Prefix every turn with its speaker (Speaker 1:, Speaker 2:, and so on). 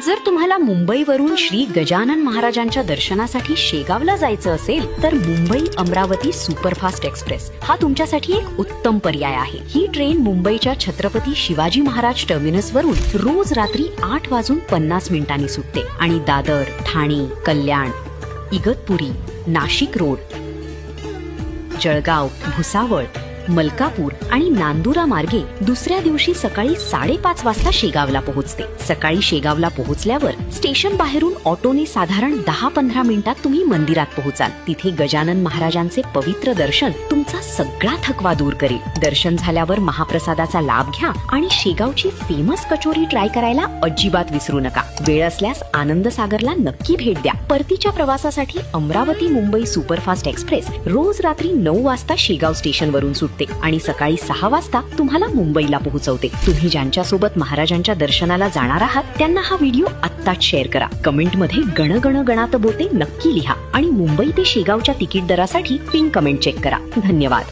Speaker 1: जर तुम्हाला मुंबईवरून श्री गजानन महाराजांच्या दर्शनासाठी शेगावला जायचं असेल तर मुंबई अमरावती सुपरफास्ट एक्सप्रेस हा तुमच्यासाठी एक उत्तम पर्याय आहे। ही ट्रेन मुंबईच्या छत्रपती शिवाजी महाराज टर्मिनस वरून रोज रात्री 8:50 सुटते आणि दादर, ठाणे, कल्याण, इगतपुरी, नाशिक रोड, जळगाव, भुसावळ, मलकापूर आणि नांदुरा मार्गे दुसऱ्या दिवशी सकाळी 5:30 वाजता शेगावला पोहोचते। सकाळी शेगावला पोहोचल्यावर स्टेशन बाहेरून ऑटोने साधारण 10-15 मिनिटात तुम्ही मंदिरात पोहोचाल। तिथे गजानन महाराजांचे पवित्र दर्शन तुमचा सगळा थकवा दूर करेल। दर्शन झाल्यावर महाप्रसादाचा लाभ घ्या आणि शेगावची फेमस कचोरी ट्राय करायला अजिबात विसरू नका। वेळ असल्यास आनंद सागरला नक्की भेट द्या। परतीच्या प्रवासासाठी अमरावती मुंबई सुपरफास्ट एक्सप्रेस रोज रात्री 9 वाजता शेगाव स्टेशन वरून सुटते आणि सकाळी 6 वाजता तुम्हाला मुंबईला पोहोचवते। तुम्ही ज्यांच्यासोबत महाराजांच्या दर्शनाला जाणार आहात त्यांना हा व्हिडिओ आत्ताच शेअर करा। कमेंट मध्ये गण गण गणात बोते नक्की लिहा आणि मुंबई ते शेगावच्या तिकीट दरासाठी पिन कमेंट चेक करा। धन्यवाद।